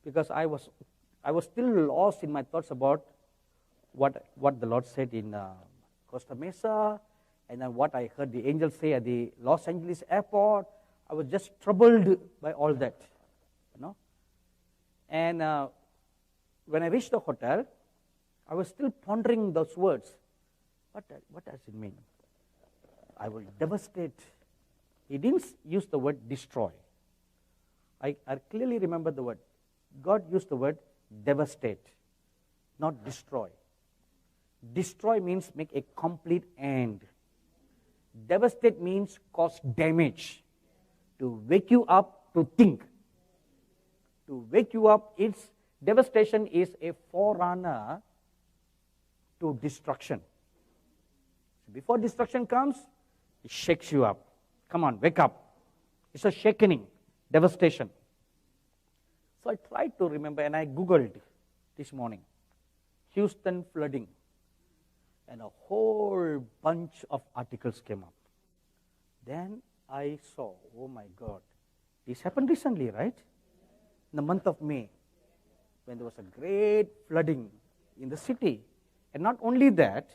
because I was still lost in my thoughts about what the Lord said in Costa Mesa, and then what I heard the angels say at the Los Angeles airport. I was just troubled by all that, you know. And when I reached the hotel, I was still pondering those words. What does it mean? I will devastate. He didn't use the word destroy. I clearly remember the word. God used the word devastate, not destroy. Destroy means make a complete end. Devastate means cause damage. To wake you up to think. To wake you up, devastation is a forerunner to destruction. Before destruction comes, it shakes you up. Come on, wake up. It's a shaking, devastation. So I tried to remember, and I Googled this morning, Houston flooding. And a whole bunch of articles came up. Then I saw, oh my God, this happened recently, right? In the month of May, when there was a great flooding in the city. And not only that,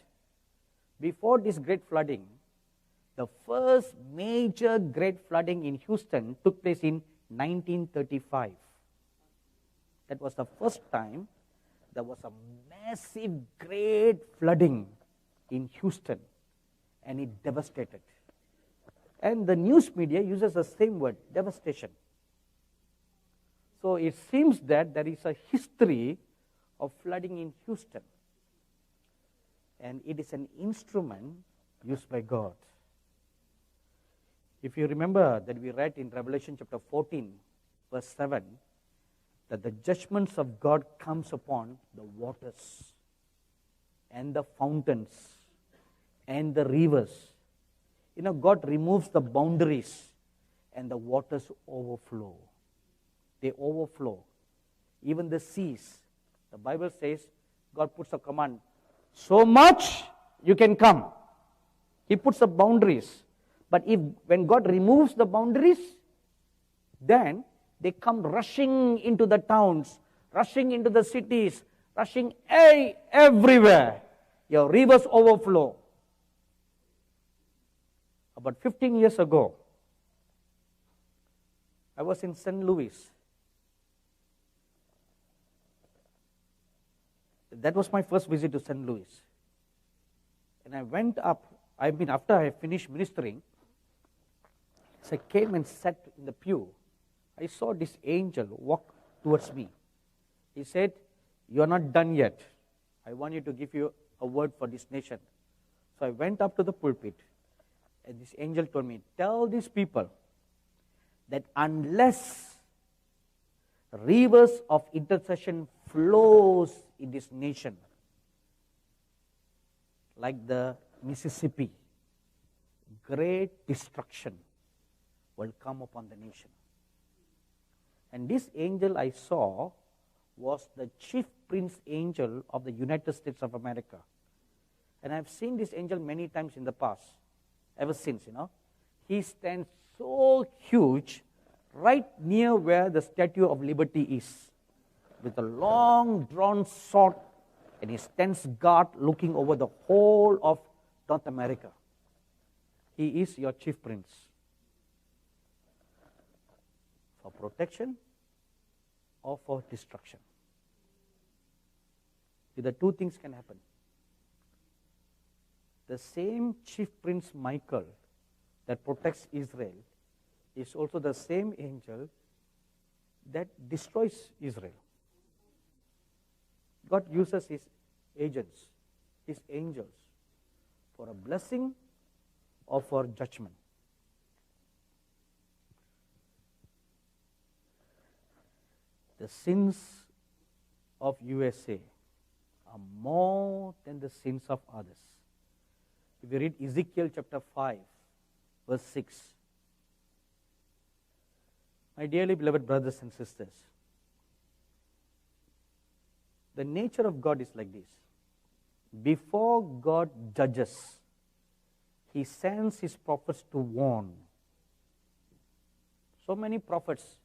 before this great flooding, the first major great flooding in Houston took place in 1935. That was the first time there was a massive, great flooding in Houston, and it devastated. And the news media uses the same word, devastation. So it seems that there is a history of flooding in Houston, and it is an instrument used by God. If you remember that we read in Revelation chapter 14, verse 7, that the judgments of God comes upon the waters and the fountains and the rivers. You know, God removes the boundaries and the waters overflow. They overflow. Even the seas. The Bible says God puts a command, so much you can come. He puts the boundaries. But when God removes the boundaries, then they come rushing into the towns, rushing into the cities, rushing everywhere. Your rivers overflow. About 15 years ago, I was in St. Louis. That was my first visit to St. Louis. And I went up, after I finished ministering, as I came and sat in the pew, I saw this angel walk towards me. He said, "You are not done yet. I want you to give you a word for this nation." So I went up to the pulpit, and this angel told me, "Tell these people that unless rivers of intercession flows in this nation, like the Mississippi, great destruction will come upon the nation." And this angel I saw was the chief prince angel of the United States of America. And I've seen this angel many times in the past, ever since, you know. He stands so huge right near where the Statue of Liberty is, with a long drawn sword, and he stands guard looking over the whole of North America. He is your chief prince. For protection or for destruction. The two things can happen. The same chief prince Michael that protects Israel is also the same angel that destroys Israel. God uses his agents, his angels, for a blessing or for judgment. The sins of USA are more than the sins of others. If you read Ezekiel chapter 5, verse 6, my dearly beloved brothers and sisters, the nature of God is like this. Before God judges, he sends his prophets to warn. So many prophets,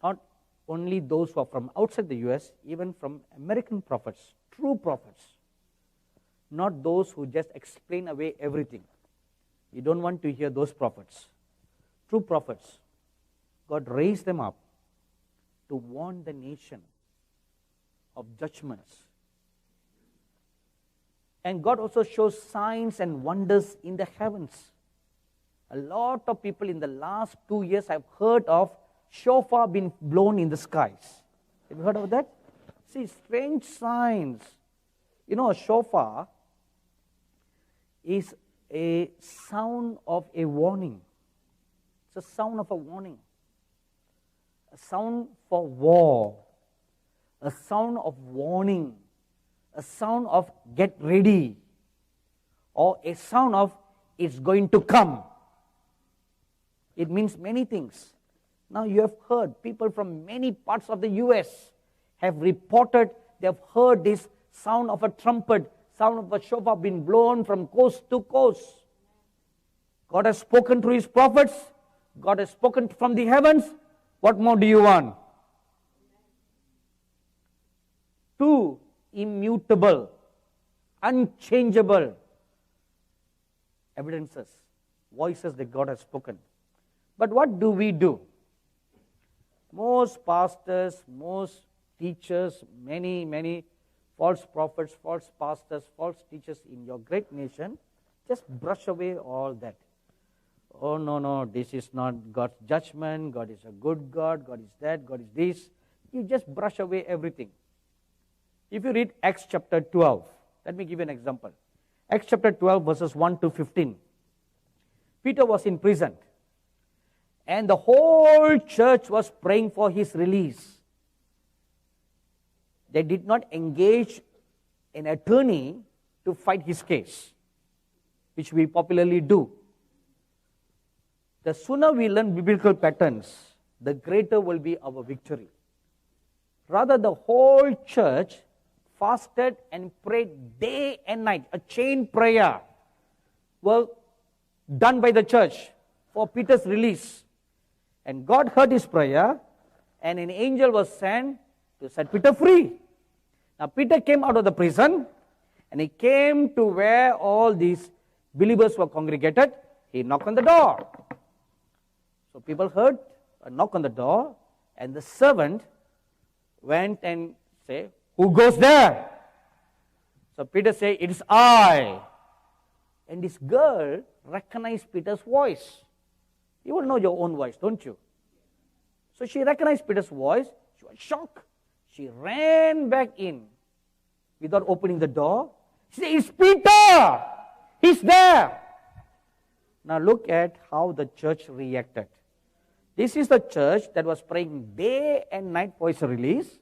not only those who are from outside the US, even from American prophets, true prophets, not those who just explain away everything. You don't want to hear those prophets. True prophets. God raised them up to warn the nation of judgments. And God also shows signs and wonders in the heavens. A lot of people in the last 2 years have heard of shofar being blown in the skies. Have you heard of that? See, strange signs. You know, a shofar is a sound of a warning. It's a sound of a warning. A sound for war. A sound of warning. A sound of get ready. Or a sound of it's going to come. It means many things. Now you have heard, people from many parts of the US have reported they have heard this sound of a trumpet, sound of a shofar being blown from coast to coast. God has spoken through His prophets. God has spoken from the heavens. What more do you want? Two immutable, unchangeable evidences, voices that God has spoken. But what do we do? Most pastors, most teachers, many false prophets, false pastors, false teachers in your great nation just brush away all that. Oh, no, this is not God's judgment. God is a good God. God is that. God is this. You just brush away everything. If you read Acts chapter 12, let me give you an example. Acts chapter 12 verses 1 to 15. Peter was in prison. And the whole church was praying for his release. They did not engage an attorney to fight his case, which we popularly do. The sooner we learn biblical patterns, the greater will be our victory. Rather, the whole church fasted and prayed day and night. A chain prayer was done by the church for Peter's release. And God heard his prayer, and an angel was sent to set Peter free. Now Peter came out of the prison, and he came to where all these believers were congregated. He knocked on the door. So people heard a knock on the door, and the servant went and said, "Who goes there?" So Peter said, "It is I." And this girl recognized Peter's voice. You will know your own voice, don't you? So she recognized Peter's voice. She was shocked. She ran back in without opening the door. She said, "It's Peter! He's there!" Now look at how the church reacted. This is the church that was praying day and night for his release.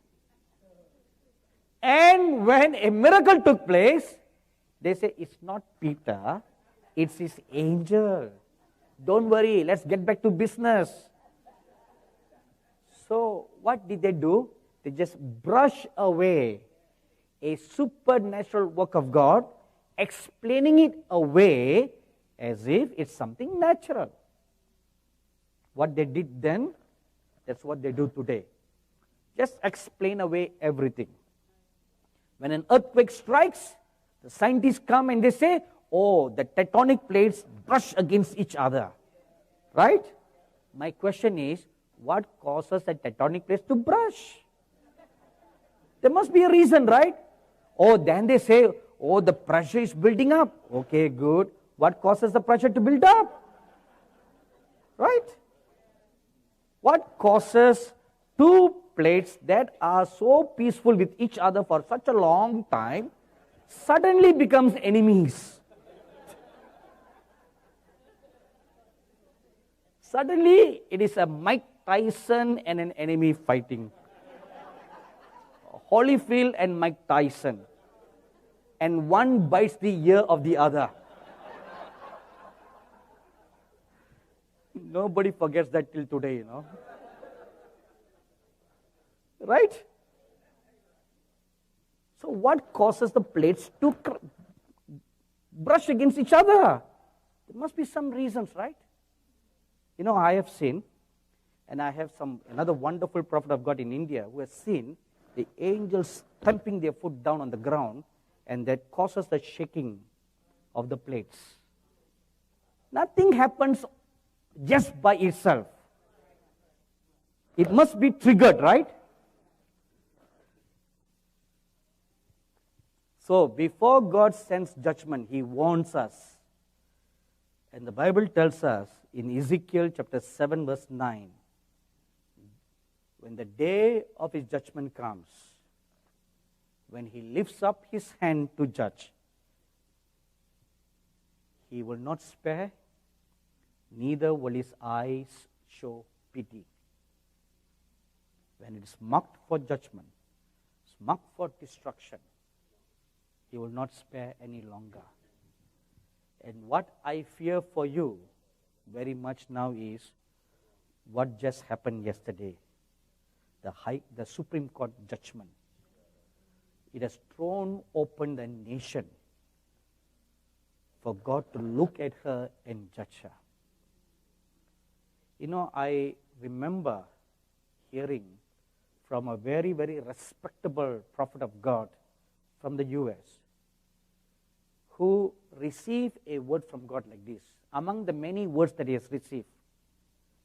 And when a miracle took place, they say, "It's not Peter, it's his angel. Don't worry, let's get back to business." So what did they do? They just brush away a supernatural work of God, explaining it away as if it's something natural. What they did then, that's what they do today. Just explain away everything. When an earthquake strikes, the scientists come and they say, "Oh, the tectonic plates brush against each other." Right? My question is, what causes the tectonic plates to brush? There must be a reason, right? Oh, then they say, "Oh, the pressure is building up." Okay, good. What causes the pressure to build up? Right? What causes two plates that are so peaceful with each other for such a long time suddenly becomes enemies? Suddenly, it is a Mike Tyson and an enemy fighting. Holyfield and Mike Tyson. And one bites the ear of the other. Nobody forgets that till today, you know. Right? So what causes the plates to brush against each other? There must be some reasons, right? You know, I have seen And I have another wonderful prophet of God in India who has seen the angels stamping their foot down on the ground, and that causes the shaking of the plates. Nothing happens just by itself. It must be triggered, right? So before God sends judgment, He warns us. And the Bible tells us in Ezekiel chapter 7 verse 9, when the day of His judgment comes, when He lifts up His hand to judge, He will not spare, neither will His eyes show pity. When it is marked for judgment, it's marked for destruction, He will not spare any longer. And what I fear for you very much now is what just happened yesterday, the Supreme Court judgment. It has thrown open the nation for God to look at her and judge her. You know, I remember hearing from a very, very respectable prophet of God from the US who received a word from God like this. Among the many words that he has received,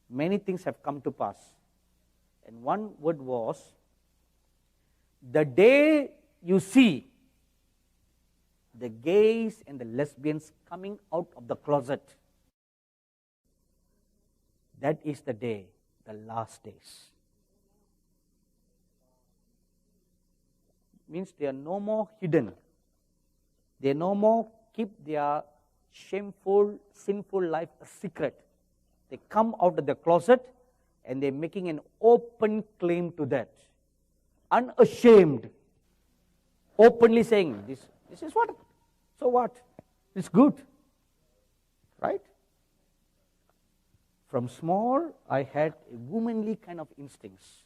many things have come to pass. And one word was, the day you see the gays and the lesbians coming out of the closet, that is the day, the last days. Means they are no more hidden. They no more keep their shameful, sinful life a secret. They come out of the closet and they're making an open claim to that. Unashamed. Openly saying, this is what? So what? It's good. Right? From small, I had a womanly kind of instincts.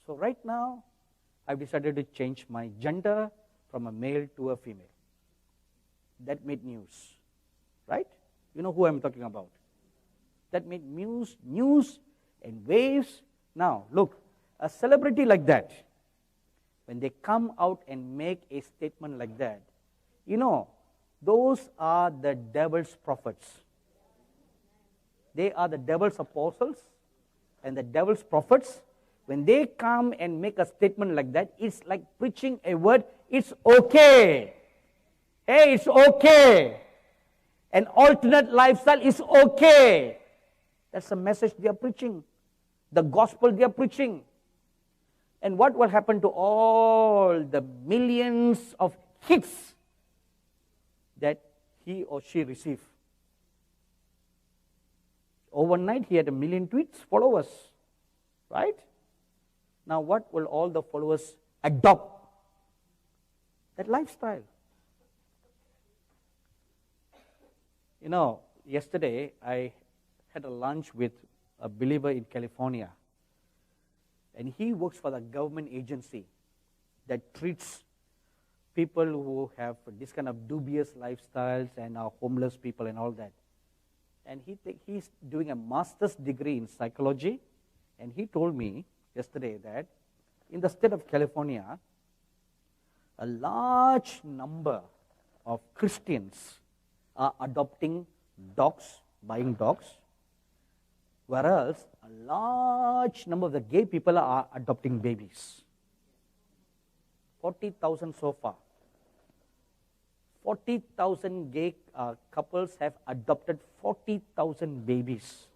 So right now, I've decided to change my gender from a male to a female. That made news. Right? You know who I'm talking about. That made news and waves. Now, look, a celebrity like that, when they come out and make a statement like that, you know, those are the devil's prophets. They are the devil's apostles and the devil's prophets. When they come and make a statement like that, it's like preaching a word, it's okay. Hey, it's okay. An alternate lifestyle is okay. That's the message they are preaching. The gospel they are preaching. And what will happen to all the millions of hits that he or she received? Overnight, he had 1 million tweets, followers. Right? Now, what will all the followers adopt? That lifestyle. You know, yesterday I had a lunch with a believer in California, and he works for the government agency that treats people who have this kind of dubious lifestyles and are homeless people and all that. And he's doing a master's degree in psychology, and he told me yesterday that in the state of California, a large number of Christians are adopting dogs, buying dogs, whereas a large number of the gay people are adopting babies. 40,000 so far. 40,000 gay couples have adopted 40,000 babies.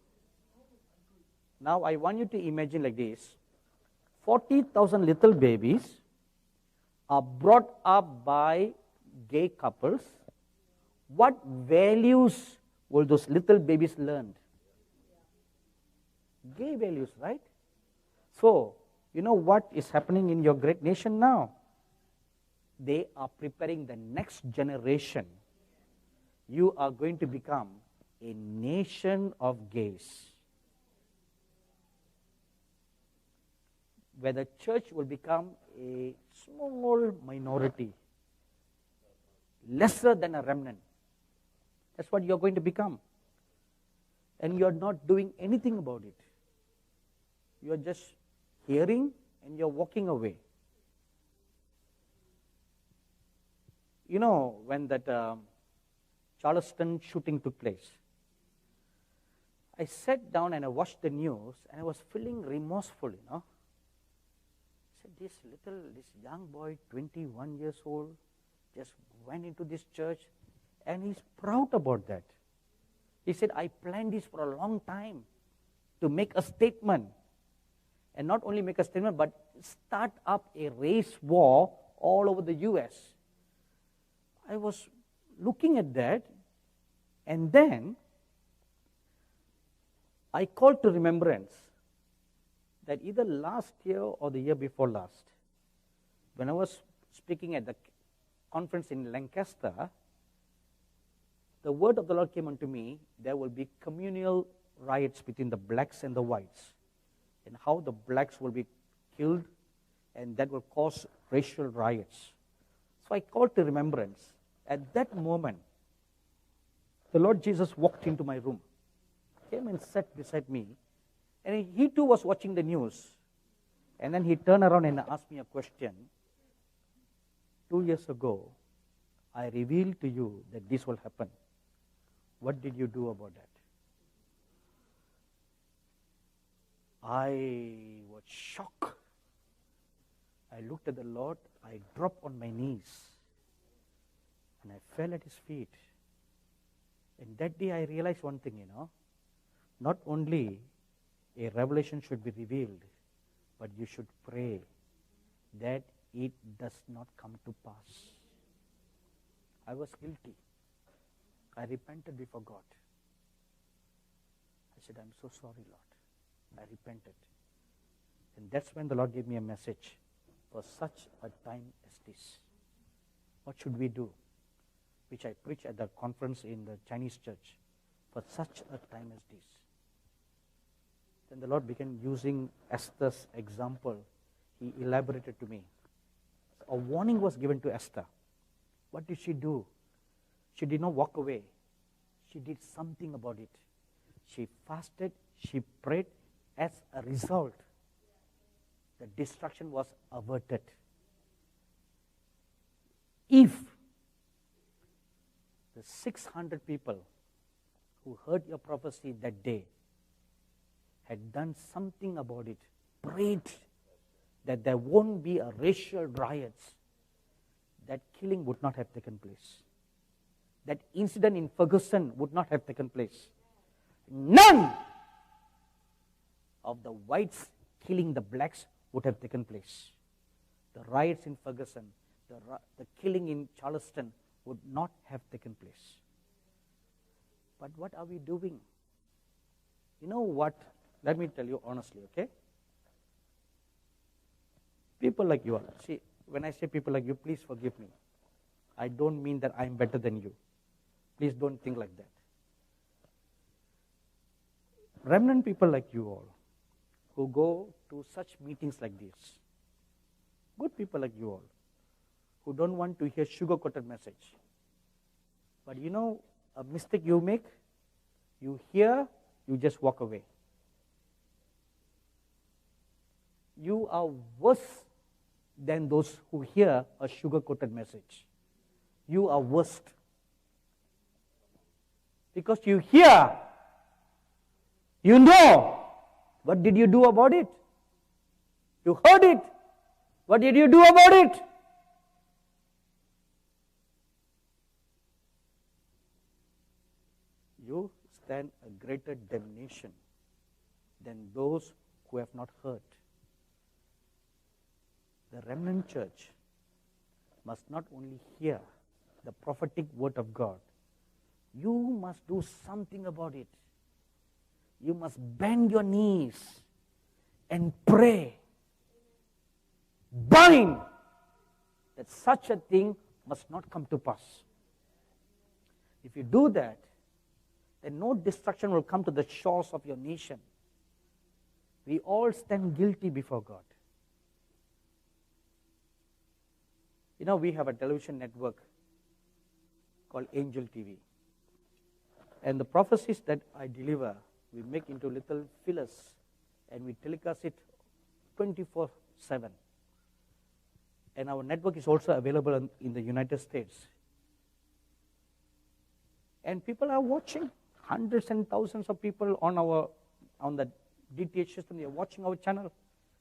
Now I want you to imagine like this. 40,000 little babies are brought up by gay couples. What values will those little babies learn? Gay values, right? So, you know what is happening in your great nation now? They are preparing the next generation. You are going to become a nation of gays, where the church will become a small minority, lesser than a remnant. That's what you're going to become. And you're not doing anything about it. You are just hearing and you're walking away. You know, when that Charleston shooting took place, I sat down and I watched the news and I was feeling remorseful, I said, this young boy, 21 years old, just went into this church and he's proud about that. He said, I planned this for a long time to make a statement. And not only make a statement, but start up a race war all over the U.S. I was looking at that, and then I called to remembrance that either last year or the year before last, when I was speaking at the conference in Lancaster, the word of the Lord came unto me, there will be communal riots between the blacks and the whites, and how the blacks will be killed, and that will cause racial riots. So I called to remembrance. At that moment, the Lord Jesus walked into my room, came and sat beside me, and he too was watching the news. And then he turned around and asked me a question. 2 years ago, I revealed to you that this will happen. What did you do about that? I was shocked. I looked at the Lord, I dropped on my knees, and I fell at his feet. And that day I realized one thing, not only a revelation should be revealed, but you should pray that it does not come to pass. I was guilty. I repented before God. I said, I'm so sorry, Lord. I repented. And that's when the Lord gave me a message for such a time as this. What should we do? Which I preached at the conference in the Chinese church. For such a time as this. Then the Lord began using Esther's example. He elaborated to me. A warning was given to Esther. What did she do? She did not walk away. She did something about it. She fasted, she prayed. As a result, the destruction was averted. If the 600 people who heard your prophecy that day had done something about it, prayed that there won't be a racial riots, that killing would not have taken place. That incident in Ferguson would not have taken place. None of the whites killing the blacks would have taken place. The riots in Ferguson, the killing in Charleston would not have taken place. But what are we doing? You know what? Let me tell you honestly, okay? People like you are. See, when I say people like you, please forgive me. I don't mean that I'm better than you. Please don't think like that. Remnant people like you all, who go to such meetings like this, good people like you all, who don't want to hear sugar-coated message. But you know a mistake you make? You hear, you just walk away. You are worse than those who hear a sugar-coated message. You are worst. Because you hear, you know, what did you do about it? You heard it. What did you do about it? You stand a greater damnation than those who have not heard. The remnant church must not only hear the prophetic word of God, you must do something about it. You must bend your knees and pray. Bind that such a thing must not come to pass. If you do that, then no destruction will come to the shores of your nation. We all stand guilty before God. You know, we have a television network called Angel TV. And the prophecies that I deliver, we make into little fillers and we telecast it 24/7. And our network is also available in the United States. And people are watching. Hundreds and thousands of people on the DTH system, they are watching our channel.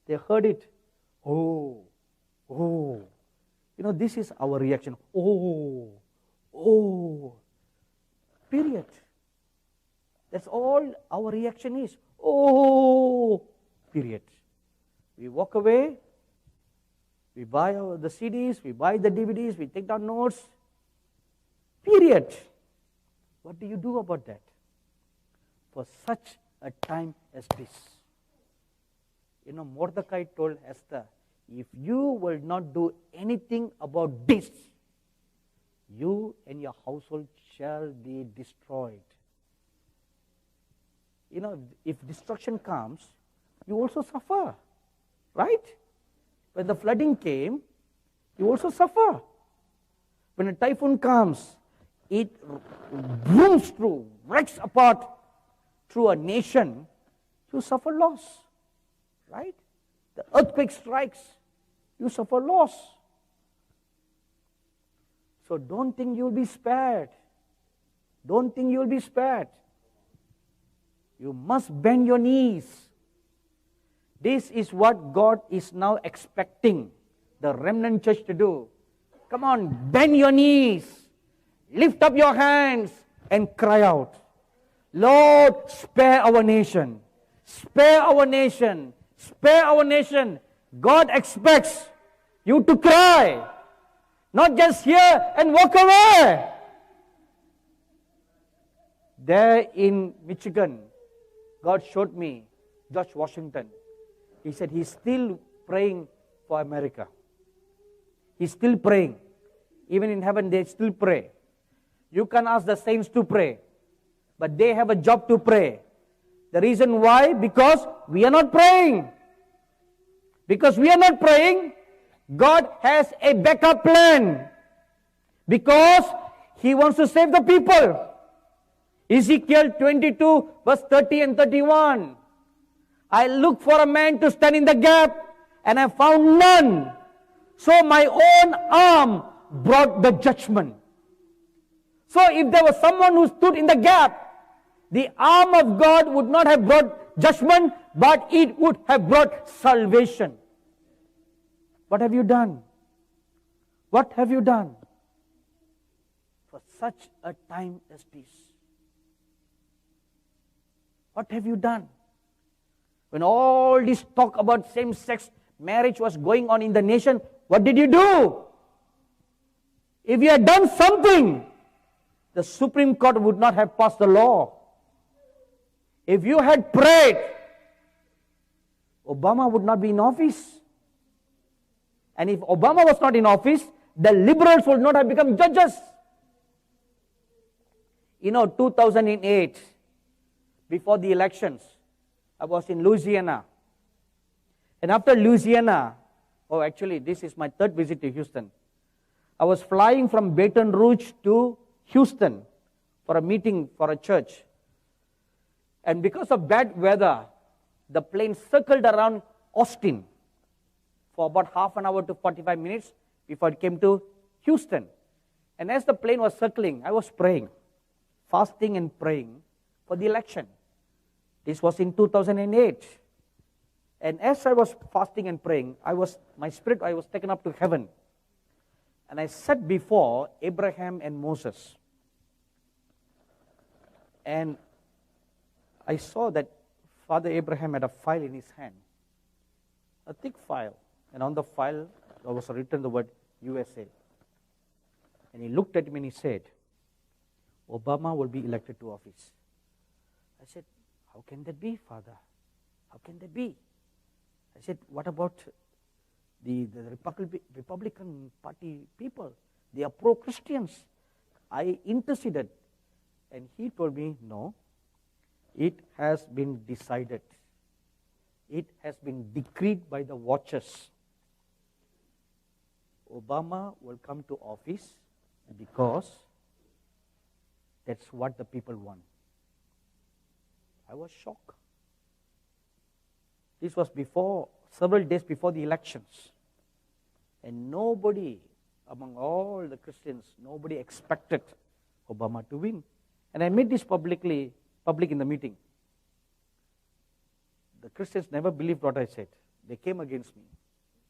They heard it. Oh. This is our reaction. Oh. Period. That's all our reaction is. Oh. Period. We walk away. We buy the CDs. We buy the DVDs. We take down notes. Period. What do you do about that? For such a time as this. Mordecai told Esther, if you will not do anything about this, you and your household shall be destroyed. If destruction comes, you also suffer. Right? When the flooding came, you also suffer. When a typhoon comes, it booms through, wrecks apart through a nation, you suffer loss. Right? The earthquake strikes, you suffer loss. So don't think you'll be spared. Don't think you'll be spared. You must bend your knees. This is what God is now expecting the remnant church to do. Come on, bend your knees. Lift up your hands and cry out. Lord, spare our nation. Spare our nation. Spare our nation. God expects you to cry. Not just hear and walk away. There in Michigan, God showed me George Washington. He said he's still praying for America. He's still praying. Even in heaven, they still pray. You can ask the saints to pray, but they have a job to pray. The reason why? Because we are not praying. Because we are not praying, God has a backup plan. Because He wants to save the people. Ezekiel 22 verse 30 and 31. I looked for a man to stand in the gap, and I found none. So my own arm brought the judgment. So if there was someone who stood in the gap, the arm of God would not have brought judgment, but it would have brought salvation. What have you done? What have you done for such a time as this? What have you done? When all this talk about same-sex marriage was going on in the nation, what did you do? If you had done something, the Supreme Court would not have passed the law. If you had prayed, Obama would not be in office. And if Obama was not in office, the liberals would not have become judges. 2008, before the elections, I was in Louisiana. And after Louisiana, actually this is my third visit to Houston. I was flying from Baton Rouge to Houston for a meeting for a church. And because of bad weather, the plane circled around Austin for about half an hour to 45 minutes before it came to Houston. And as the plane was circling, I was praying, fasting and praying for the election. This was in 2008. And as I was fasting and praying, I was taken up to heaven. And I sat before Abraham and Moses. And I saw that Father Abraham had a file in his hand, a thick file. And on the file, there was written the word USA. And he looked at me and he said, Obama will be elected to office. I said, how can that be, Father? How can that be? I said, what about the Republican Party people? They are pro-Christians. I interceded. And he told me, no, it has been decided. It has been decreed by the watchers. Obama will come to office because that's what the people want. I was shocked. This was several days before the elections. And nobody, among all the Christians, nobody expected Obama to win. And I made this public in the meeting. The Christians never believed what I said. They came against me.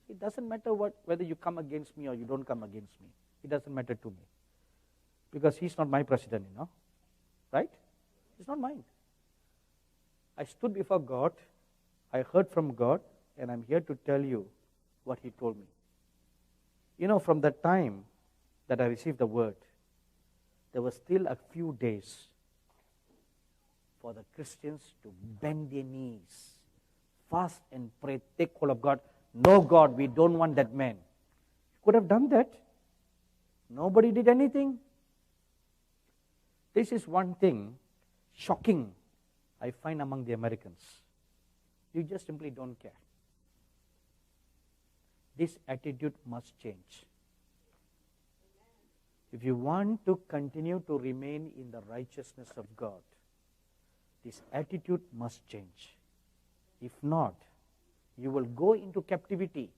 It doesn't matter whether you come against me or you don't come against me. It doesn't matter to me. Because he's not my president, Right? He's not mine. I stood before God, I heard from God, and I'm here to tell you what He told me. From the time that I received the word, there were still a few days for the Christians to bend their knees, fast and pray, take hold of God. No, God, we don't want that man. You could have done that. Nobody did anything. This is one thing shocking I find among the Americans. You just simply don't care. This attitude must change. If you want to continue to remain in the righteousness of God, this attitude must change. If not, you will go into captivity.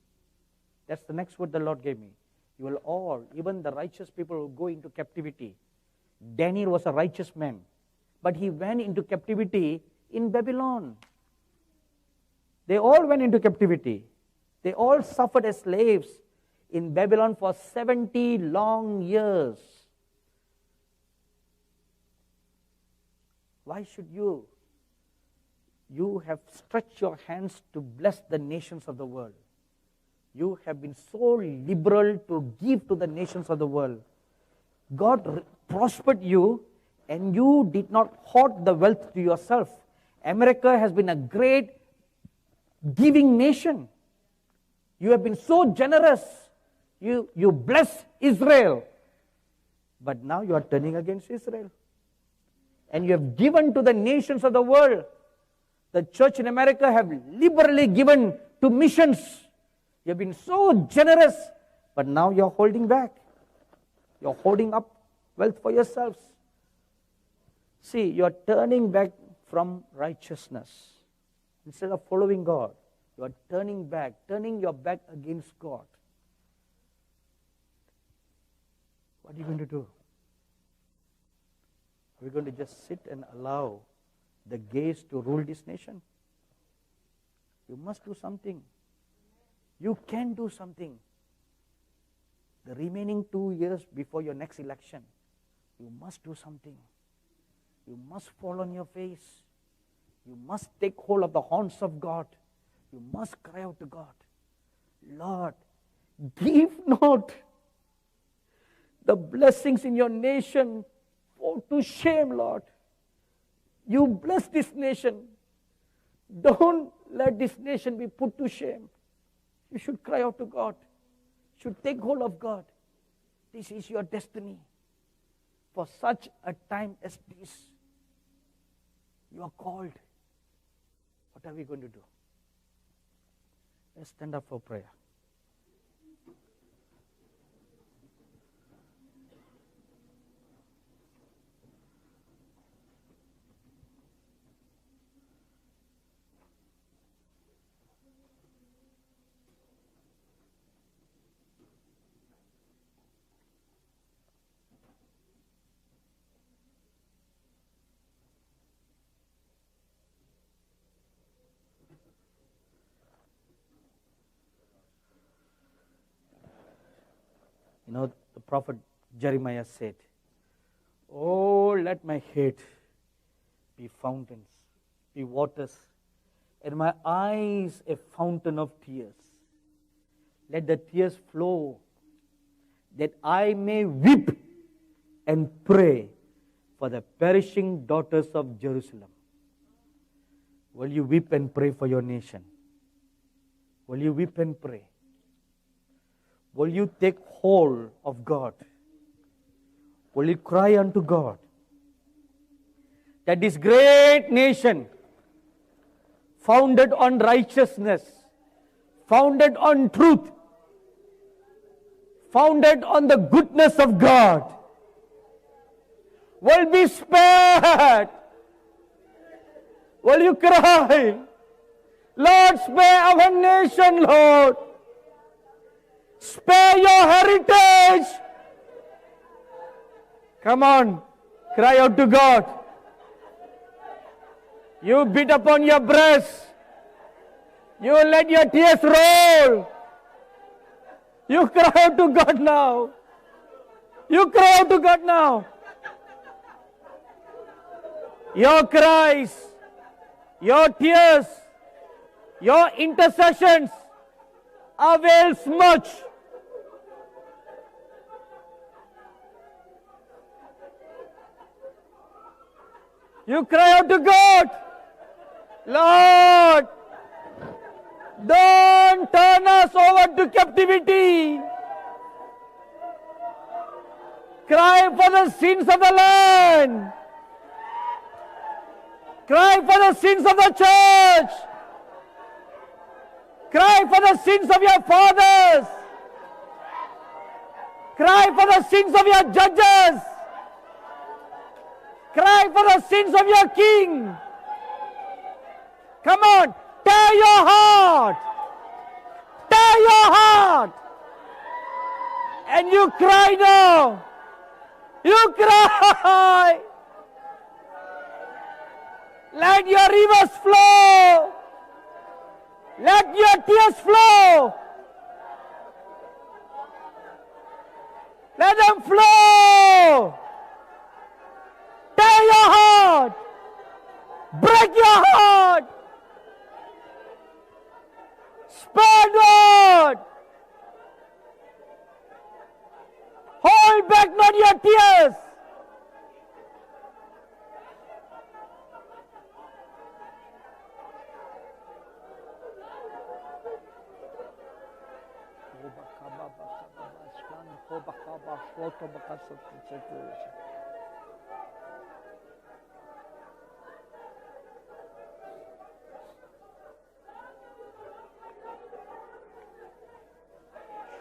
That's the next word the Lord gave me. You will all, even the righteous people, will go into captivity. Daniel was a righteous man, but he went into captivity in Babylon. They all went into captivity. They all suffered as slaves in Babylon for 70 long years. Why should you? You have stretched your hands to bless the nations of the world. You have been so liberal to give to the nations of the world. God prospered you, and you did not hoard the wealth to yourself. America has been a great giving nation. You have been so generous. You bless Israel. But now you are turning against Israel. And you have given to the nations of the world. The church in America have liberally given to missions. You have been so generous, but now you are holding back. You are holding up wealth for yourselves. See, you are turning back from righteousness. Instead of following God, you are turning your back against God. What are you going to do? Are we going to just sit and allow the gays to rule this nation? You must do something. You can do something. The remaining 2 years before your next election, you must do something. You must fall on your face. You must take hold of the horns of God. You must cry out to God, Lord, give not the blessings in your nation to shame, Lord. You bless this nation. Don't let this nation be put to shame. You should cry out to God. You should take hold of God. This is your destiny. For such a time as this, you are called. What are we going to do? Let's stand up for prayer. The prophet Jeremiah said, oh, let my head be fountains, be waters, and my eyes a fountain of tears. Let the tears flow, that I may weep and pray for the perishing daughters of Jerusalem. Will you weep and pray for your nation? Will you weep and pray? Will you take hold of God? Will you cry unto God that this great nation, founded on righteousness, founded on truth, founded on the goodness of God, will be spared? Will you cry? Lord, spare our nation, Lord. Spare your heritage. Come on, cry out to God. You beat upon your breast. You let your tears roll. You cry out to God now. You cry out to God now. Your cries, your tears, your intercessions avails much. You cry out to God. Lord, don't turn us over to captivity. Cry for the sins of the land. Cry for the sins of the church. Cry for the sins of your fathers. Cry for the sins of your judges. Cry for the sins of your king. Come on, tear your heart. Tear your heart. And you cry now. You cry. Let your rivers flow. Let your tears flow. Let them flow. Tear your heart. Break your heart. Spare not. Hold back not your tears.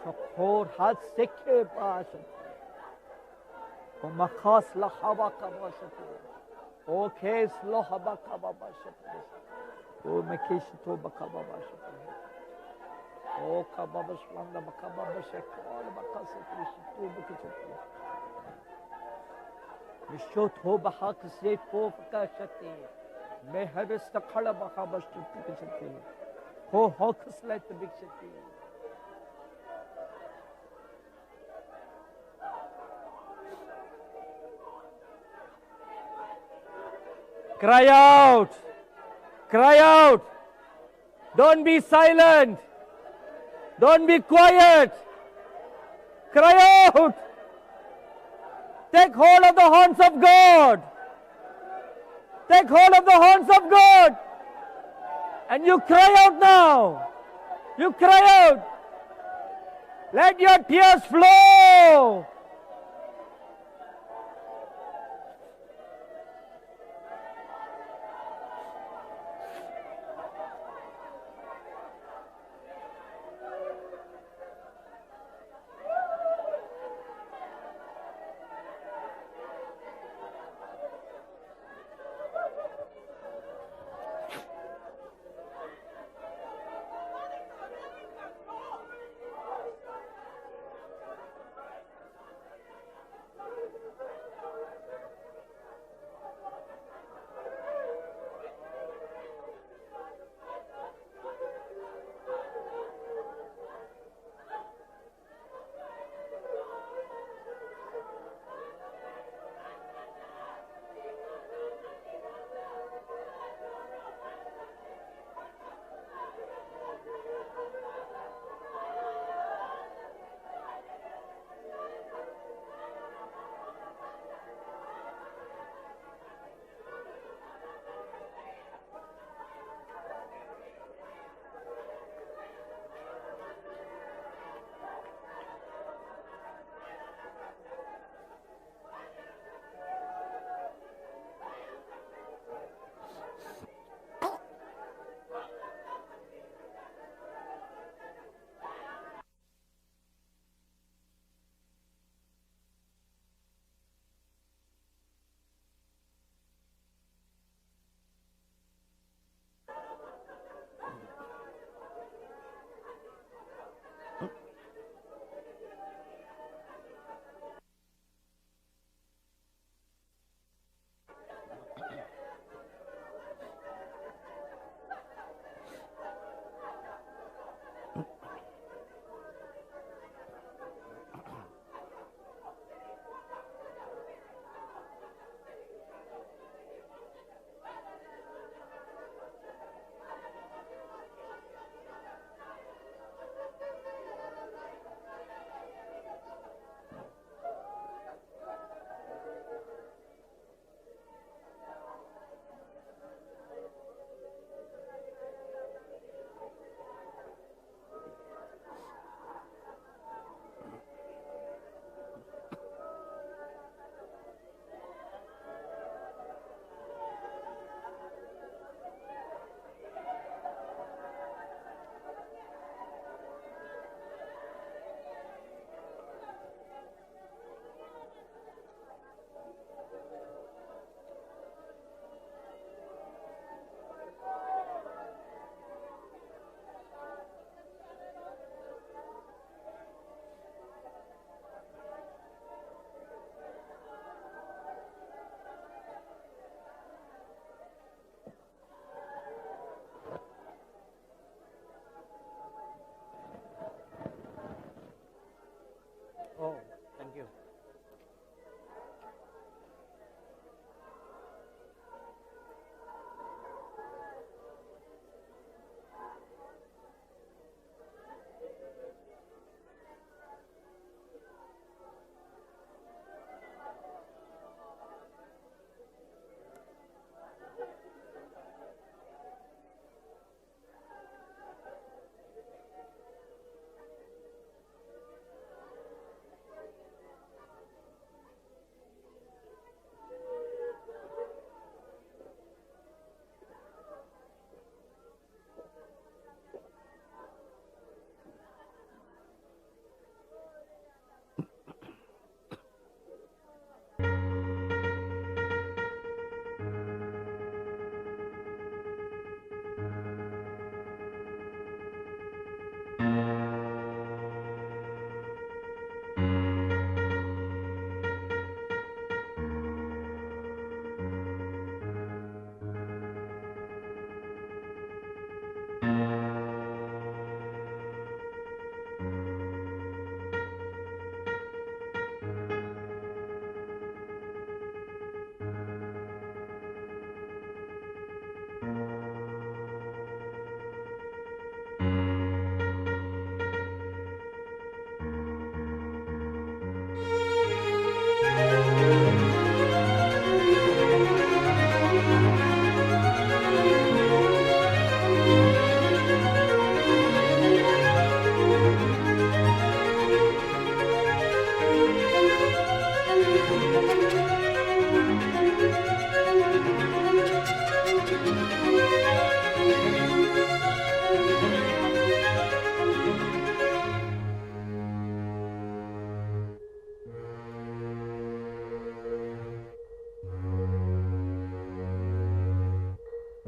Shakor had seke bashat. O makas la hava kabashat. O kes lo hava kabashat. O makesh to bakaba bashat. O kababa shwanda bakaba bashat. O bakasat to bakashat. Mishot ho bahak se po bakashati. Meharis takhala bakaba shati. Ho hokus let the big shati. Cry out. Cry out. Don't be silent. Don't be quiet. Cry out. Take hold of the horns of God. Take hold of the horns of God. And you cry out now. You cry out. Let your tears flow. Amen.